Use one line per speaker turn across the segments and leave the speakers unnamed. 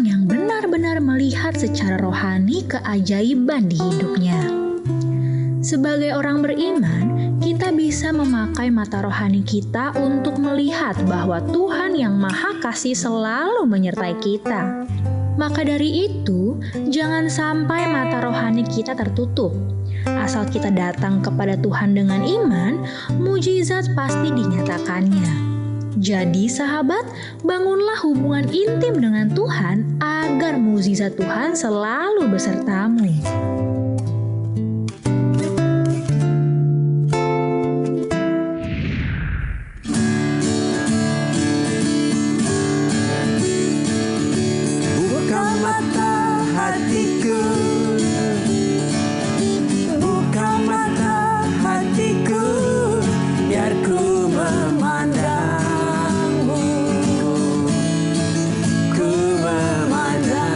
orang yang benar-benar melihat secara rohani keajaiban di hidupnya. Sebagai orang beriman, kita bisa memakai mata rohani kita untuk melihat bahwa Tuhan yang Maha Kasih selalu menyertai kita. Maka dari itu, jangan sampai mata rohani kita tertutup. Asal kita datang kepada Tuhan dengan iman, mujizat pasti dinyatakannya. Jadi sahabat, bangunlah hubungan intim dengan Tuhan agar mukjizat Tuhan selalu besertamu.
Buka mata hatiku, buka mata hatiku, biar ku memandangmu, ku memandangmu.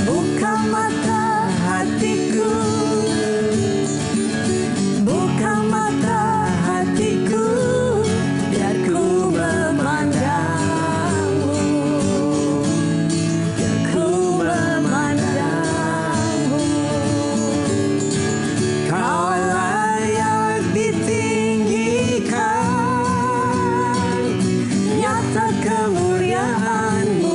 Buka mata hatiku, buka mata hatiku, biar ku memandangmu, biar ku memandangmu. Kau layak ditinggikan, nyata kemuliaan-Mu,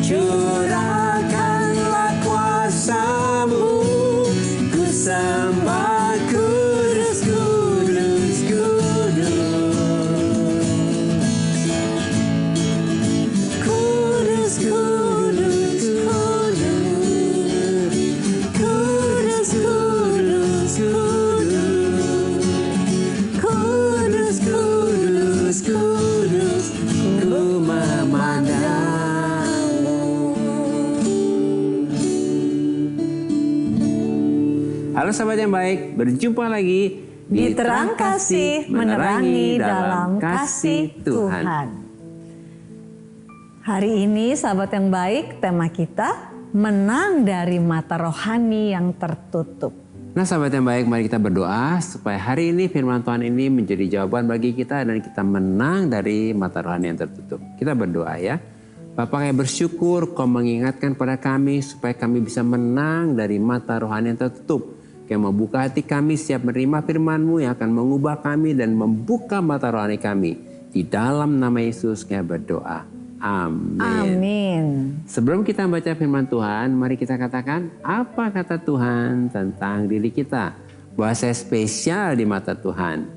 curahkanlah kuasa-Mu, ku sembah kudus, kudus, kudus. Kudus, kudus, kudus, kudus, kudus, kudus, kudus, kudus, ku memandangmu.
Halo sahabat yang baik, berjumpa lagi
Di terang kasih, menerangi dalam kasih Tuhan. Hari ini sahabat yang baik, tema kita menang dari mata rohani yang tertutup.
Nah sahabat yang baik, mari kita berdoa supaya hari ini firman Tuhan ini menjadi jawaban bagi kita dan kita menang dari mata rohani yang tertutup. Kita berdoa ya. Bapa, kami bersyukur Kau mengingatkan pada kami supaya kami bisa menang dari mata rohani yang tertutup. Kau membuka hati kami siap menerima firman-Mu yang akan mengubah kami dan membuka mata rohani kami. Di dalam nama Yesus kami berdoa. Amin.
Amin.
Sebelum kita baca firman Tuhan, mari kita katakan apa kata Tuhan tentang diri kita. Bahwa saya spesial di mata Tuhan.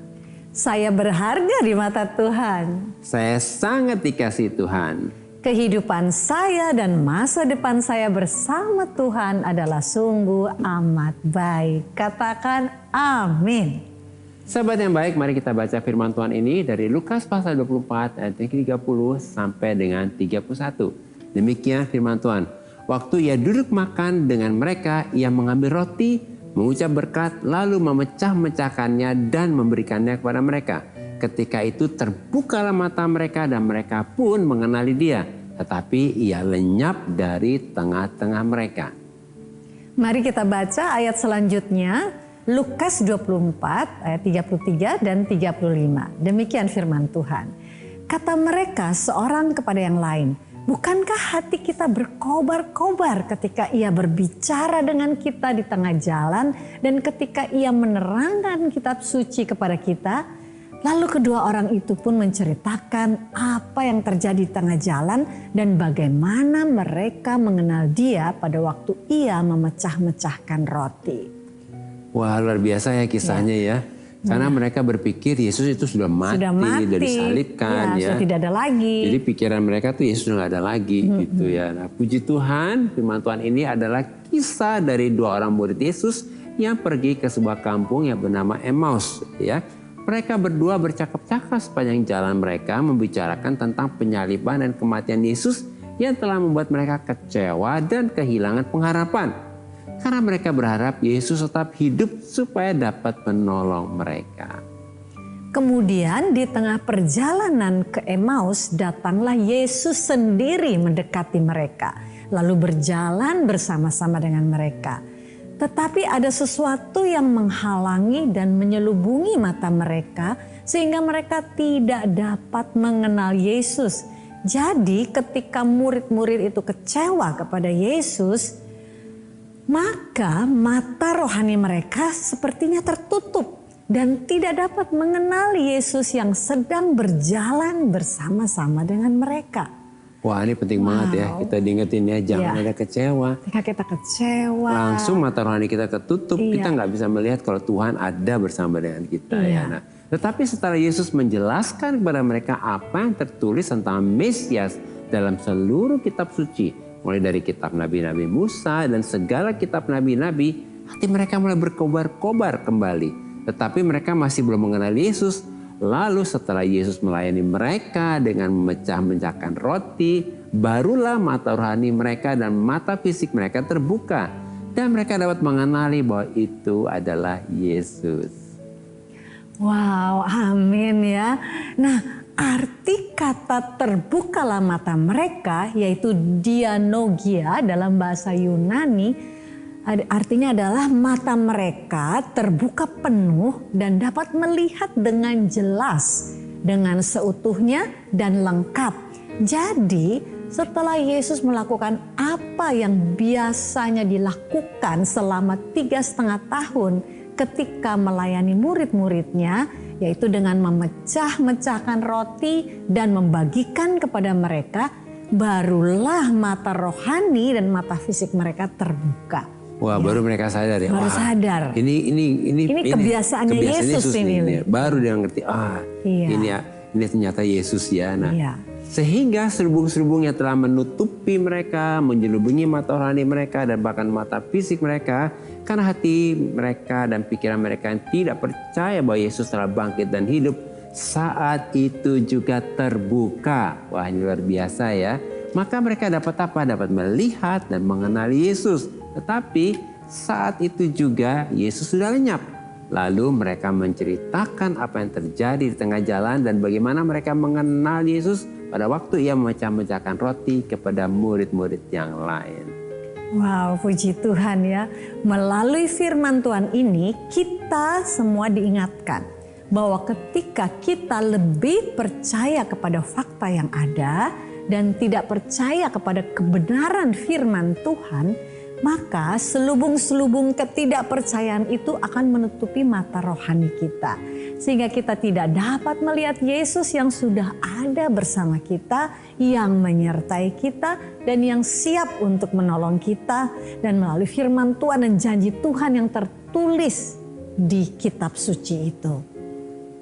Saya berharga di mata Tuhan.
Saya sangat dikasihi Tuhan.
Kehidupan saya dan masa depan saya bersama Tuhan adalah sungguh amat baik. Katakan amin.
Sahabat yang baik, mari kita baca firman Tuhan ini dari Lukas pasal 24 ayat 30 sampai dengan 31. Demikian firman Tuhan. Waktu ia duduk makan dengan mereka, ia mengambil roti, mengucap berkat, lalu memecah-mecahkannya dan memberikannya kepada mereka. Ketika itu terbukalah mata mereka dan mereka pun mengenali dia. Tetapi ia lenyap dari tengah-tengah mereka.
Mari kita baca ayat selanjutnya. Lukas 24 ayat 33 dan 35. Demikian firman Tuhan. Kata mereka seorang kepada yang lain, bukankah hati kita berkobar-kobar ketika ia berbicara dengan kita di tengah jalan dan ketika ia menerangkan kitab suci kepada kita? Lalu kedua orang itu pun menceritakan apa yang terjadi di tengah jalan dan bagaimana mereka mengenal dia pada waktu ia memecah-mecahkan roti.
Wah, luar biasa ya kisahnya ya. Karena mereka berpikir Yesus itu sudah mati, sudah disalibkan ya.
Sudah tidak ada lagi.
Jadi pikiran mereka tuh Yesus sudah nggak ada lagi gitu ya. Nah, puji Tuhan, firman Tuhan ini adalah kisah dari dua orang murid Yesus yang pergi ke sebuah kampung yang bernama Emmaus ya. Mereka berdua bercakap-cakap sepanjang jalan mereka membicarakan tentang penyaliban dan kematian Yesus yang telah membuat mereka kecewa dan kehilangan pengharapan. Karena mereka berharap Yesus tetap hidup supaya dapat menolong mereka.
Kemudian di tengah perjalanan ke Emmaus datanglah Yesus sendiri mendekati mereka. Lalu berjalan bersama-sama dengan mereka. Tetapi ada sesuatu yang menghalangi dan menyelubungi mata mereka sehingga mereka tidak dapat mengenal Yesus. Jadi ketika murid-murid itu kecewa kepada Yesus, maka mata rohani mereka sepertinya tertutup dan tidak dapat mengenal Yesus yang sedang berjalan bersama-sama dengan mereka.
Wah, ini penting banget ya, kita diingetin ya, jangan ada kecewa.
Ketika kita kecewa,
langsung mata rohani kita ketutup, kita nggak bisa melihat kalau Tuhan ada bersama dengan kita. Ya. Nah, tetapi setelah Yesus menjelaskan kepada mereka apa yang tertulis tentang Mesias dalam seluruh kitab suci, mulai dari kitab Nabi-Nabi Musa dan segala kitab Nabi-Nabi, hati mereka mulai berkobar-kobar kembali. Tetapi mereka masih belum mengenal Yesus. Lalu setelah Yesus melayani mereka dengan memecah-mecahkan roti, barulah mata rohani mereka dan mata fisik mereka terbuka. Dan mereka dapat mengenali bahwa itu adalah Yesus.
Wow, amin ya. Nah, arti kata terbukalah mata mereka yaitu dianogia dalam bahasa Yunani, artinya adalah mata mereka terbuka penuh dan dapat melihat dengan jelas, dengan seutuhnya dan lengkap. Jadi setelah Yesus melakukan apa yang biasanya dilakukan selama 3,5 tahun ketika melayani murid-muridnya, yaitu dengan memecah-mecahkan roti dan membagikan kepada mereka, barulah mata rohani dan mata fisik mereka terbuka.
Wah, baru mereka sadar ya.
Baru sadar.
Ini
kebiasaannya Yesus ini.
Baru dia ngerti, ini ternyata Yesus ya. Nah, sehingga serubung-serubung yang telah menutupi mereka, menjelubungi mata rohani mereka dan bahkan mata fisik mereka, karena hati mereka dan pikiran mereka yang tidak percaya bahwa Yesus telah bangkit dan hidup, saat itu juga terbuka. Wah, ini luar biasa ya. Maka mereka dapat apa? Dapat melihat dan mengenali Yesus. Tetapi saat itu juga Yesus sudah lenyap. Lalu mereka menceritakan apa yang terjadi di tengah jalan dan bagaimana mereka mengenal Yesus pada waktu ia memecah-mecahkan roti kepada murid-murid yang lain.
Wow, puji Tuhan ya. Melalui firman Tuhan ini kita semua diingatkan bahwa ketika kita lebih percaya kepada fakta yang ada dan tidak percaya kepada kebenaran firman Tuhan, maka selubung-selubung ketidakpercayaan itu akan menutupi mata rohani kita. Sehingga kita tidak dapat melihat Yesus yang sudah ada bersama kita, yang menyertai kita, dan yang siap untuk menolong kita. Dan melalui firman Tuhan dan janji Tuhan yang tertulis di kitab suci itu.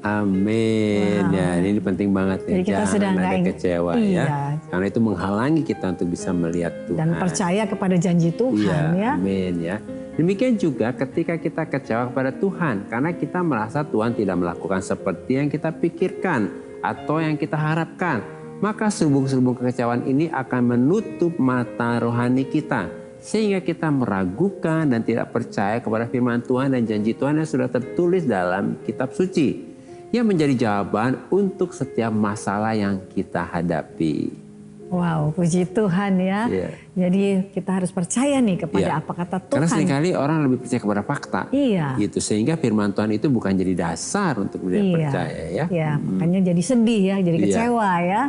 Amin. Wow. Ya, ini penting banget ya.
Jadi kita
jangan ada kecewa ya. Karena itu menghalangi kita untuk bisa melihat Tuhan.
Dan percaya kepada janji Tuhan ya.
Amin ya. Demikian juga ketika kita kecewa kepada Tuhan. Karena kita merasa Tuhan tidak melakukan seperti yang kita pikirkan atau yang kita harapkan. Maka selubung-selubung kekecewaan ini akan menutup mata rohani kita. Sehingga kita meragukan dan tidak percaya kepada firman Tuhan dan janji Tuhan yang sudah tertulis dalam kitab suci. Yang menjadi jawaban untuk setiap masalah yang kita hadapi.
Wow, puji Tuhan ya. Jadi kita harus percaya nih kepada apa kata Tuhan.
Karena seringkali orang lebih percaya kepada fakta. Gitu, sehingga firman Tuhan itu bukan jadi dasar untuk dia percaya ya.
Makanya jadi sedih ya, jadi kecewa ya.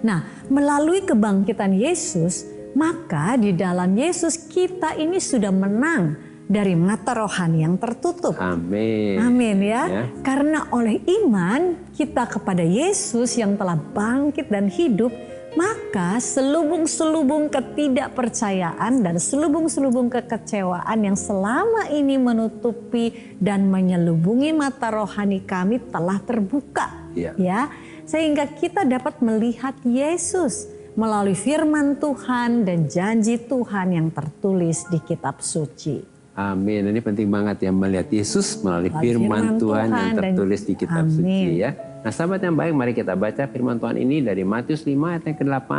Nah, melalui kebangkitan Yesus, maka di dalam Yesus kita ini sudah menang dari mata rohani yang tertutup.
Amin.
Amin ya. Karena oleh iman kita kepada Yesus yang telah bangkit dan hidup, maka selubung-selubung ketidakpercayaan dan selubung-selubung kekecewaan yang selama ini menutupi dan menyelubungi mata rohani kami telah terbuka. Ya, sehingga kita dapat melihat Yesus melalui firman Tuhan dan janji Tuhan yang tertulis di kitab suci.
Amin. Ini penting banget ya melihat Yesus melalui firman Tuhan yang tertulis di kitab suci ya. Nah, sahabat yang baik, mari kita baca firman Tuhan ini dari Matius 5 ayat yang ke-8.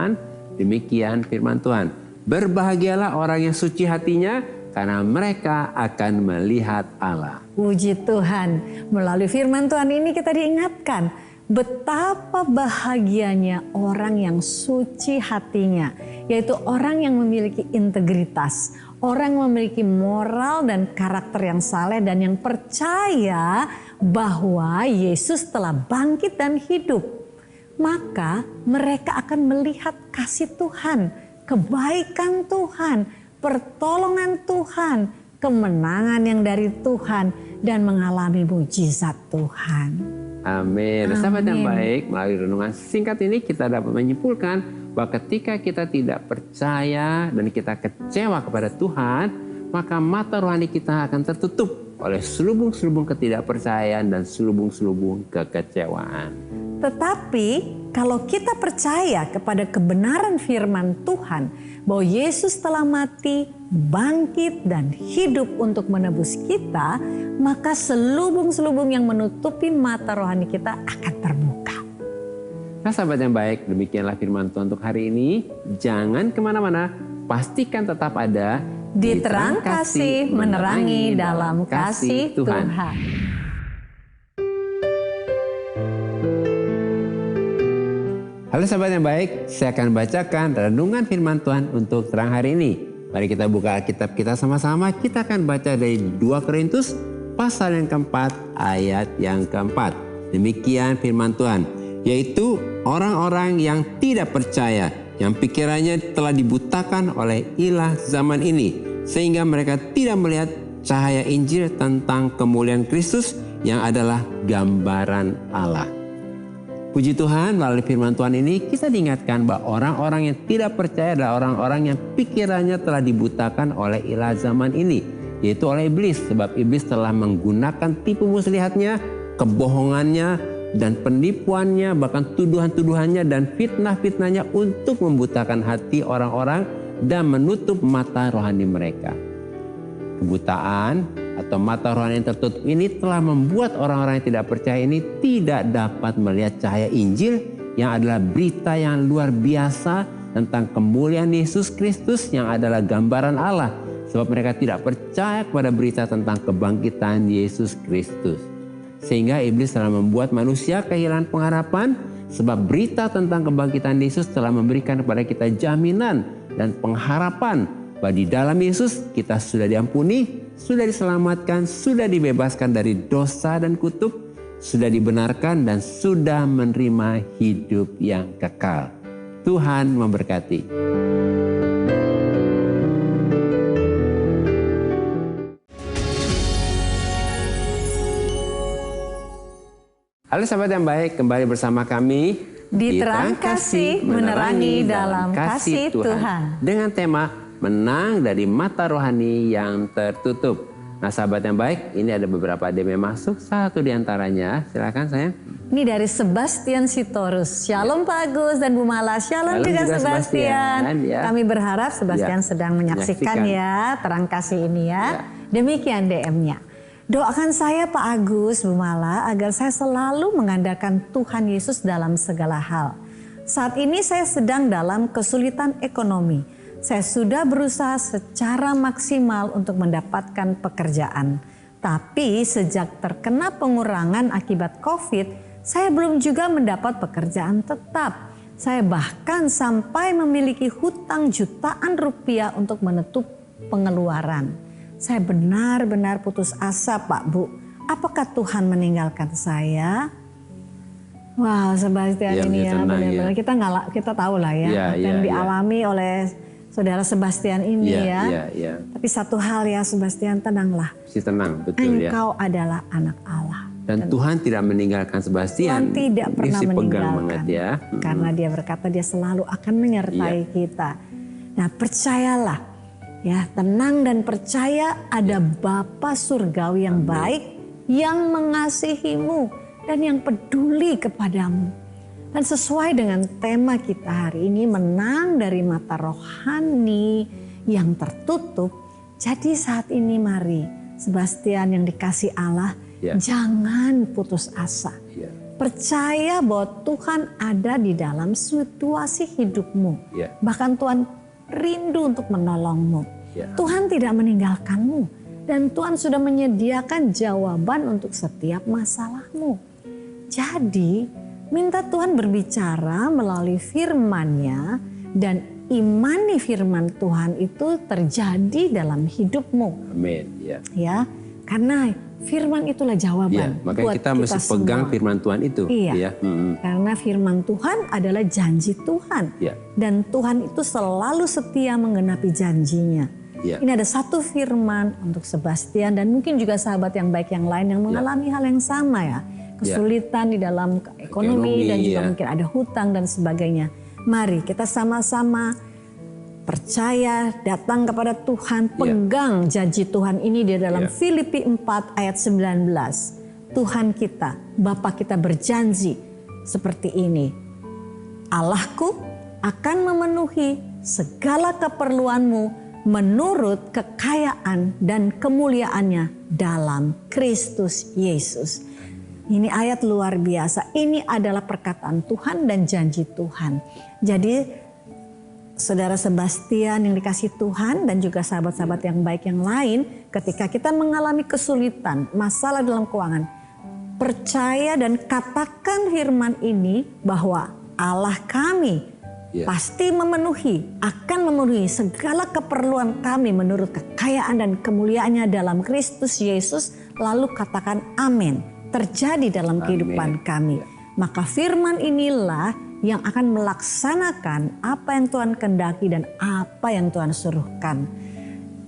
Demikian firman Tuhan. Berbahagialah orang yang suci hatinya, karena mereka akan melihat Allah.
Puji Tuhan. Melalui firman Tuhan ini kita diingatkan betapa bahagianya orang yang suci hatinya, yaitu orang yang memiliki integritas, Orang yang memiliki moral dan karakter yang saleh dan yang percaya bahwa Yesus telah bangkit dan hidup. Maka mereka akan melihat kasih Tuhan, kebaikan Tuhan, pertolongan Tuhan, kemenangan yang dari Tuhan, dan mengalami mujizat Tuhan.
Amin. Sahabat yang baik, melalui renungan singkat ini kita dapat menyimpulkan bahwa ketika kita tidak percaya dan kita kecewa kepada Tuhan, maka mata rohani kita akan tertutup oleh selubung-selubung ketidakpercayaan dan selubung-selubung kekecewaan.
Tetapi kalau kita percaya kepada kebenaran firman Tuhan bahwa Yesus telah mati, bangkit dan hidup untuk menebus kita, maka selubung-selubung yang menutupi mata rohani kita akan terbuka.
Nah sahabat yang baik, demikianlah firman Tuhan untuk hari ini. Jangan kemana-mana, pastikan tetap ada
di Terang Kasih, menerangi dalam kasih Tuhan.
Halo sahabat yang baik, saya akan bacakan renungan firman Tuhan untuk terang hari ini. Mari kita buka Alkitab kita sama-sama. Kita akan baca dari 2 Korintus pasal yang keempat ayat yang keempat. Demikian firman Tuhan, yaitu orang-orang yang tidak percaya, yang pikirannya telah dibutakan oleh ilah zaman ini, sehingga mereka tidak melihat cahaya Injil tentang kemuliaan Kristus yang adalah gambaran Allah. Puji Tuhan, melalui firman Tuhan ini kita diingatkan bahwa orang-orang yang tidak percaya adalah orang-orang yang pikirannya telah dibutakan oleh ilah zaman ini, yaitu oleh iblis. Sebab iblis telah menggunakan tipu muslihatnya, kebohongannya, dan penipuannya, bahkan tuduhan-tuduhannya dan fitnah-fitnahnya untuk membutakan hati orang-orang dan menutup mata rohani mereka. Kebutaan atau mata rohani yang tertutup ini telah membuat orang-orang yang tidak percaya ini tidak dapat melihat cahaya Injil yang adalah berita yang luar biasa tentang kemuliaan Yesus Kristus yang adalah gambaran Allah. Sebab mereka tidak percaya kepada berita tentang kebangkitan Yesus Kristus. Sehingga iblis telah membuat manusia kehilangan pengharapan, sebab berita tentang kebangkitan Yesus telah memberikan kepada kita jaminan dan pengharapan bahwa di dalam Yesus kita sudah diampuni, sudah diselamatkan, sudah dibebaskan dari dosa dan kutuk, sudah dibenarkan dan sudah menerima hidup yang kekal. Tuhan memberkati. Halo sahabat yang baik, kembali bersama kami
di Terang Kasih, menerangi dalam kasih Tuhan.
Dengan tema menang dari mata rohani yang tertutup. Nah sahabat yang baik, ini ada beberapa DM yang masuk. Satu diantaranya, silakan sayang.
Ini dari Sebastian Sitorus. Shalom Pak Agus dan Bu Mala. Shalom juga Sebastian.
Ya.
Kami berharap Sebastian sedang menyaksikan ya Terang Kasih ini ya. Demikian DM-nya. Doakan saya Pak Agus, Bu Mala, agar saya selalu mengandalkan Tuhan Yesus dalam segala hal. Saat ini saya sedang dalam kesulitan ekonomi. Saya sudah berusaha secara maksimal untuk mendapatkan pekerjaan. Tapi sejak terkena pengurangan akibat COVID, saya belum juga mendapat pekerjaan tetap. Saya bahkan sampai memiliki hutang jutaan rupiah untuk menutup pengeluaran. Saya benar-benar putus asa Pak Bu. Apakah Tuhan meninggalkan saya? Wow Sebastian ini ya benar-benar kita tahu lah ya apa yang dialami oleh saudara Sebastian ini ya. Tapi satu hal ya Sebastian, tenanglah.
Si tenang, betul ya.
Engkau adalah anak Allah.
Dan Tuhan tidak meninggalkan Sebastian.
Tuhan tidak pernah meninggalkan.
Ya.
Karena dia berkata dia selalu akan menyertai kita. Nah percayalah ya, tenang dan percaya ada Bapa surgawi yang baik, yang mengasihimu dan yang peduli kepadamu. Dan sesuai dengan tema kita hari ini, menang dari mata rohani yang tertutup. Jadi saat ini mari Sebastian yang dikasih Allah, jangan putus asa. Percaya bahwa Tuhan ada di dalam situasi hidupmu. Bahkan Tuhan rindu untuk menolongmu. Tuhan tidak meninggalkanmu. Dan Tuhan sudah menyediakan jawaban untuk setiap masalahmu. Jadi minta Tuhan berbicara melalui firman-Nya dan mengimani firman Tuhan itu terjadi dalam hidupmu.
Amin. Ya.
Ya, karena firman itulah jawaban.
Ya, makanya
buat
kita mesti pegang
semua.
firman Tuhan itu.
Iya.
Ya.
Karena firman Tuhan adalah janji Tuhan.
Ya.
Dan Tuhan itu selalu setia menggenapi janjinya.
Ya.
Ini ada satu firman untuk Sebastian dan mungkin juga sahabat yang baik yang lain yang mengalami hal yang sama ya. Kesulitan di dalam ekonomi dan juga mungkin ada hutang dan sebagainya. Mari kita sama-sama percaya, datang kepada Tuhan, pegang janji Tuhan ini di dalam Filipi 4 ayat 19. Tuhan kita, Bapa kita berjanji seperti ini. Allahku akan memenuhi segala keperluanmu menurut kekayaan dan kemuliaannya dalam Kristus Yesus. Ini ayat luar biasa. Ini adalah perkataan Tuhan dan janji Tuhan. Jadi Saudara Sebastian yang dikasih Tuhan dan juga sahabat-sahabat yang baik yang lain, ketika kita mengalami kesulitan, masalah dalam keuangan, percaya dan katakan firman ini bahwa Allah kami pasti akan memenuhi segala keperluan kami menurut kekayaan dan kemuliaannya dalam Kristus Yesus. Lalu katakan amin, terjadi dalam kehidupan kami. Maka firman inilah yang akan melaksanakan apa yang Tuhan kehendaki dan apa yang Tuhan suruhkan.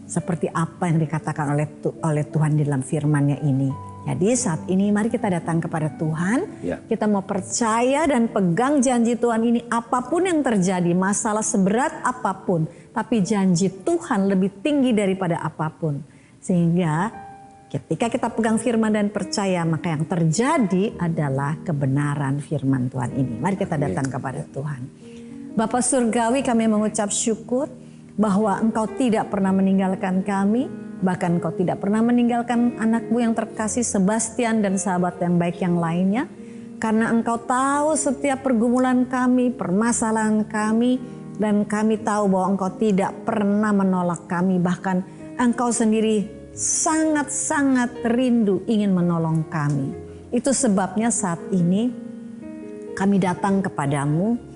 Seperti apa yang dikatakan oleh Tuhan di dalam firman-Nya ini. Jadi saat ini mari kita datang kepada Tuhan. Kita mau percaya dan pegang janji Tuhan ini apapun yang terjadi. Masalah seberat apapun. Tapi janji Tuhan lebih tinggi daripada apapun. Sehingga ketika kita pegang firman dan percaya, maka yang terjadi adalah kebenaran firman Tuhan ini. Mari kita datang kepada Tuhan. Bapa Surgawi, kami mengucap syukur bahwa Engkau tidak pernah meninggalkan kami. Bahkan Engkau tidak pernah meninggalkan anak-Mu yang terkasih Sebastian dan sahabat yang baik yang lainnya. Karena Engkau tahu setiap pergumulan kami, permasalahan kami. Dan kami tahu bahwa Engkau tidak pernah menolak kami. Bahkan Engkau sendiri sangat-sangat rindu ingin menolong kami. Itu sebabnya saat ini kami datang kepadamu.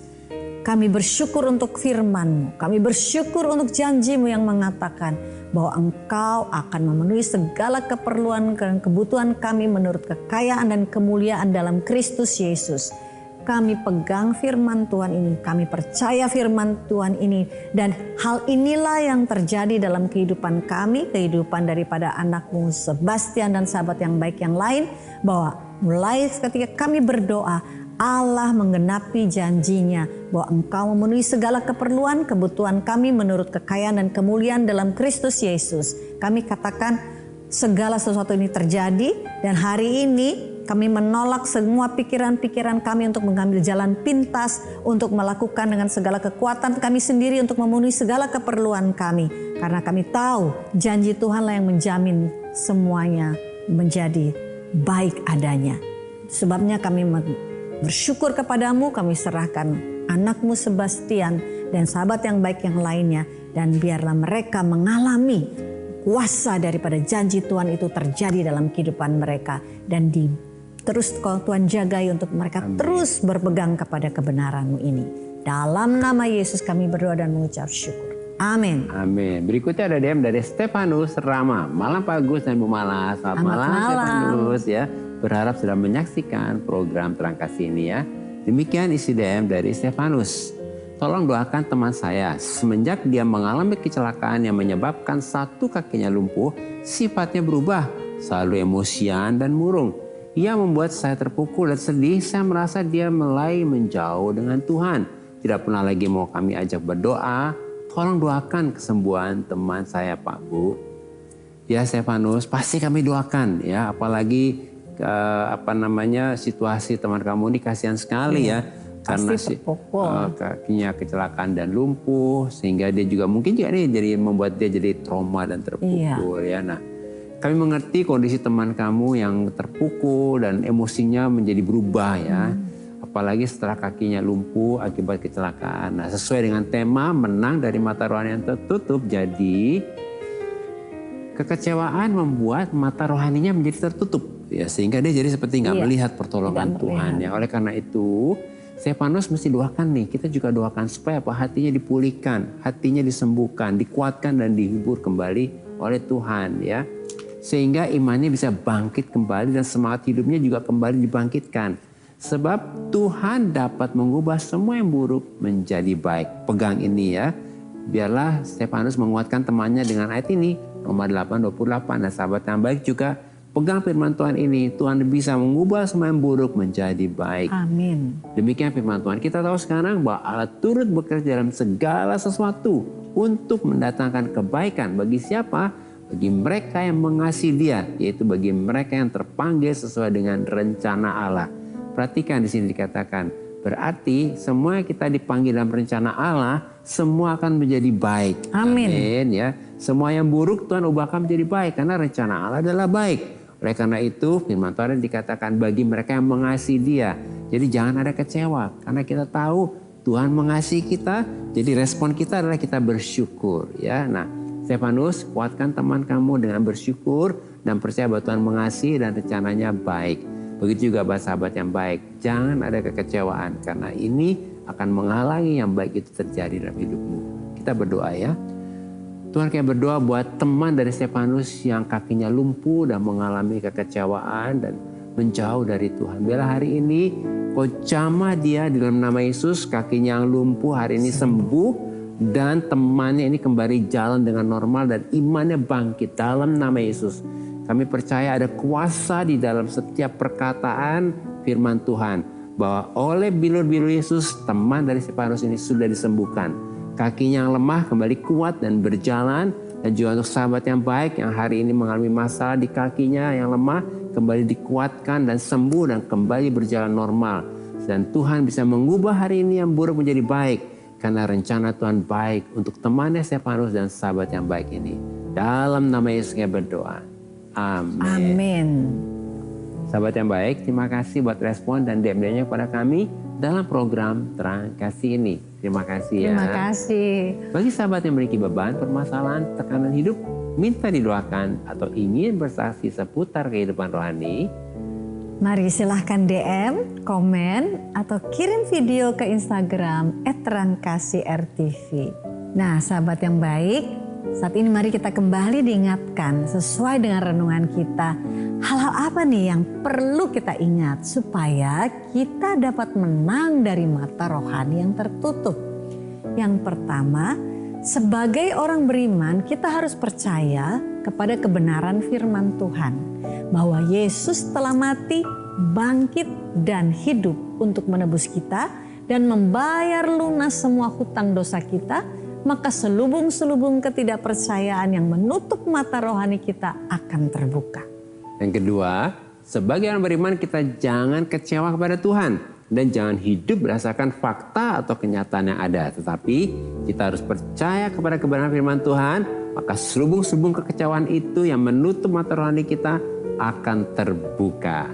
Kami bersyukur untuk firman-Mu. Kami bersyukur untuk janji-Mu yang mengatakan bahwa Engkau akan memenuhi segala keperluan dan kebutuhan kami menurut kekayaan dan kemuliaan dalam Kristus Yesus. Kami pegang firman Tuhan ini, kami percaya firman Tuhan ini, dan hal inilah yang terjadi dalam kehidupan kami, kehidupan daripada anak-Mu Sebastian dan sahabat yang baik yang lain, bahwa mulai ketika kami berdoa, Allah menggenapi janjinya bahwa Engkau memenuhi segala keperluan, kebutuhan kami menurut kekayaan dan kemuliaan dalam Kristus Yesus. Kami katakan segala sesuatu ini terjadi, dan hari ini kami menolak semua pikiran-pikiran kami untuk mengambil jalan pintas, untuk melakukan dengan segala kekuatan kami sendiri untuk memenuhi segala keperluan kami. Karena kami tahu janji Tuhanlah yang menjamin semuanya menjadi baik adanya. Sebabnya kami bersyukur kepadamu, kami serahkan anak-Mu Sebastian dan sahabat yang baik yang lainnya. Dan biarlah mereka mengalami kuasa daripada janji Tuhan itu terjadi dalam kehidupan mereka. Dan terus Tuhan jagai untuk mereka terus berpegang kepada kebenaran-Mu ini. Dalam nama Yesus kami berdoa dan mengucap syukur. Amin.
Amin. Berikutnya ada DM dari Stefanus Rama. Malam Pak Agus dan Bu Mala. Selamat malam Stefanus ya. Berharap sudah menyaksikan program Terang Kasih ini ya. Demikian isi DM dari Stefanus. Tolong doakan teman saya. Semenjak dia mengalami kecelakaan yang menyebabkan satu kakinya lumpuh, sifatnya berubah. Selalu emosian dan murung. Ia membuat saya terpukul dan sedih. Saya merasa dia mulai menjauh dengan Tuhan. Tidak pernah lagi mau kami ajak berdoa. Tolong doakan kesembuhan teman saya Pak Bu. Ya Stefanus, pasti kami doakan ya. Apalagi situasi teman kamu ini kasihan sekali ya. Karena kakinya kecelakaan dan lumpuh. Sehingga dia juga mungkin juga ini jadi membuat dia jadi trauma dan terpukul ya. Nah, kami mengerti kondisi teman kamu yang terpukul dan emosinya menjadi berubah ya. Apalagi setelah kakinya lumpuh akibat kecelakaan. Nah, sesuai dengan tema menang dari mata rohani yang tertutup. Jadi kekecewaan membuat mata rohaninya menjadi tertutup. Ya, sehingga dia jadi seperti nggak melihat pertolongan Tuhan. Ya, oleh karena itu Stefanus mesti doakan nih, kita juga doakan supaya apa? Hatinya dipulihkan, hatinya disembuhkan, dikuatkan dan dihibur kembali oleh Tuhan ya. Sehingga imannya bisa bangkit kembali dan semangat hidupnya juga kembali dibangkitkan. Sebab Tuhan dapat mengubah semua yang buruk menjadi baik. Pegang ini ya. Biarlah Stefanus menguatkan temannya dengan ayat ini, Roma 8:28. Dan sahabat yang baik juga pegang firman Tuhan ini. Tuhan bisa mengubah semua yang buruk menjadi baik.
Amin.
Demikian firman Tuhan. Kita tahu sekarang bahwa Allah turut bekerja dalam segala sesuatu untuk mendatangkan kebaikan bagi siapa? Bagi mereka yang mengasihi Dia, yaitu bagi mereka yang terpanggil sesuai dengan rencana Allah. Perhatikan di sini dikatakan, berarti semua yang kita dipanggil dalam rencana Allah, semua akan menjadi baik.
Amin.
Amin ya. Semua yang buruk Tuhan ubahkan menjadi baik karena rencana Allah adalah baik. Oleh karena itu firman Tuhan dikatakan bagi mereka yang mengasihi Dia. Jadi jangan ada kecewa karena kita tahu Tuhan mengasihi kita. Jadi respon kita adalah kita bersyukur ya. Nah, Stefanus, kuatkan teman kamu dengan bersyukur dan percaya bahwa Tuhan mengasihi dan rencananya baik. Begitu juga buat sahabat yang baik. Jangan ada kekecewaan karena ini akan menghalangi yang baik itu terjadi dalam hidupmu. Kita berdoa ya. Tuhan, kayak berdoa buat teman dari Stefanus yang kakinya lumpuh dan mengalami kekecewaan dan menjauh dari Tuhan. Biarlah hari ini Kau jamah dia di dalam nama Yesus, kakinya yang lumpuh hari ini sembuh dan temannya ini kembali jalan dengan normal dan imannya bangkit dalam nama Yesus. Kami percaya ada kuasa di dalam setiap perkataan firman Tuhan bahwa oleh bilur-bilur Yesus teman dari Stefanus ini sudah disembuhkan. Kakinya yang lemah kembali kuat dan berjalan. Dan juga untuk sahabat yang baik yang hari ini mengalami masalah di kakinya yang lemah kembali dikuatkan dan sembuh dan kembali berjalan normal. Dan Tuhan bisa mengubah hari ini yang buruk menjadi baik karena rencana Tuhan baik untuk temannya Stefanus dan sahabat yang baik ini. Dalam nama Yesus kita berdoa. Amin.
Amin.
Sahabat yang baik, terima kasih buat respon dan DM-nya kepada kami dalam program Terang Kasih ini. Terima kasih ya.
Terima kasih.
Bagi sahabat yang memiliki beban, permasalahan, tekanan hidup, minta didoakan atau ingin bersaksi seputar kehidupan rohani,
mari silahkan DM, komen, atau kirim video ke Instagram @terangkasihrtv. Nah, sahabat yang baik, saat ini mari kita kembali diingatkan sesuai dengan renungan kita. Hal-hal apa nih yang perlu kita ingat supaya kita dapat menang dari mata rohani yang tertutup? Yang pertama, sebagai orang beriman kita harus percaya kepada kebenaran firman Tuhan. Bahwa Yesus telah mati, bangkit dan hidup untuk menebus kita dan membayar lunas semua hutang dosa kita. Maka selubung-selubung ketidakpercayaan yang menutup mata rohani kita akan terbuka.
Yang kedua, sebagai orang beriman kita jangan kecewa kepada Tuhan dan jangan hidup berdasarkan fakta atau kenyataan yang ada. Tetapi kita harus percaya kepada kebenaran firman Tuhan, maka selubung-selubung kekecewaan itu yang menutup mata rohani kita akan terbuka.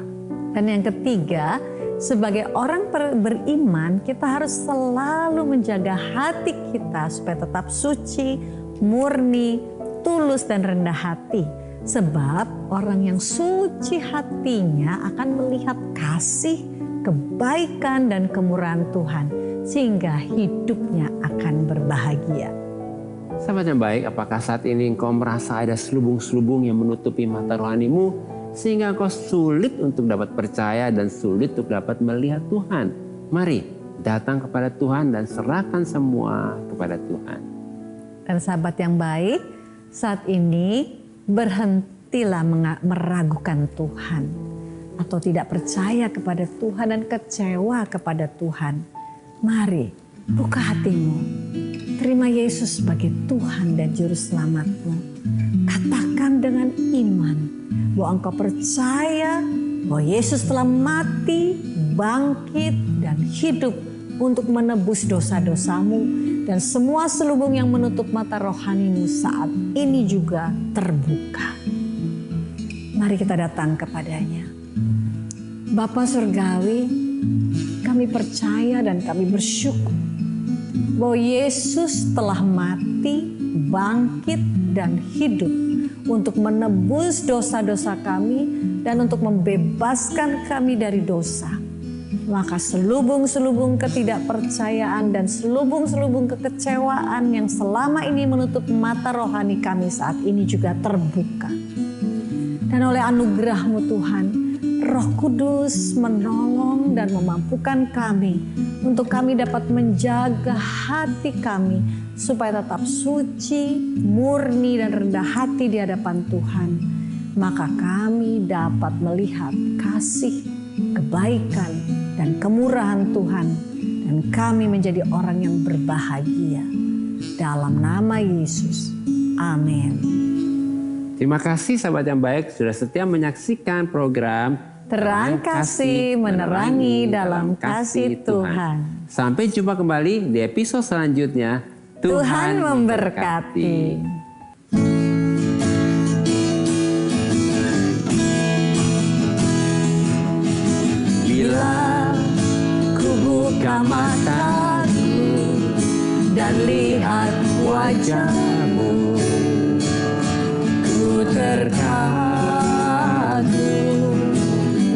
Dan yang ketiga, sebagai orang beriman kita harus selalu menjaga hati kita supaya tetap suci, murni, tulus dan rendah hati. Sebab orang yang suci hatinya akan melihat kasih, kebaikan dan kemurahan Tuhan. Sehingga hidupnya akan berbahagia.
Sahabat yang baik, apakah saat ini engkau merasa ada selubung-selubung yang menutupi mata rohanimu? Sehingga engkau sulit untuk dapat percaya dan sulit untuk dapat melihat Tuhan. Mari datang kepada Tuhan dan serahkan semua kepada Tuhan.
Dan sahabat yang baik, saat ini berhentilah meragukan Tuhan atau tidak percaya kepada Tuhan dan kecewa kepada Tuhan. Mari buka hatimu, terima Yesus sebagai Tuhan dan Juru Selamatmu. Katakan dengan iman bahwa engkau percaya bahwa Yesus telah mati, bangkit dan hidup untuk menebus dosa-dosamu. Dan semua selubung yang menutup mata rohanimu saat ini juga terbuka. Mari kita datang kepadanya. Bapa Surgawi, kami percaya dan kami bersyukur bahwa Yesus telah mati, bangkit dan hidup untuk menebus dosa-dosa kami dan untuk membebaskan kami dari dosa. maka selubung-selubung ketidakpercayaan dan selubung-selubung kekecewaan yang selama ini menutup mata rohani kami saat ini juga terbuka. Dan oleh anugerah-Mu Tuhan, Roh Kudus menolong dan memampukan kami untuk kami dapat menjaga hati kami supaya tetap suci, murni dan rendah hati di hadapan Tuhan. Maka kami dapat melihat kasih, kebaikan, dan kemurahan Tuhan. Dan kami menjadi orang yang berbahagia. Dalam nama Yesus. Amin.
Terima kasih sahabat yang baik sudah setia menyaksikan program
Terang Kasih Menerangi dalam Kasih Tuhan.
Sampai jumpa kembali di episode selanjutnya.
Tuhan memberkati.
Bila ku buka mataku dan lihat wajah-Mu, ku terkagum.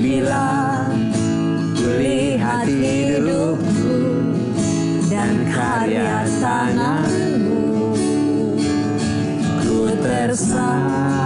Bila ku lihat hidupku dan karya tangan-Mu, ku tersanjung.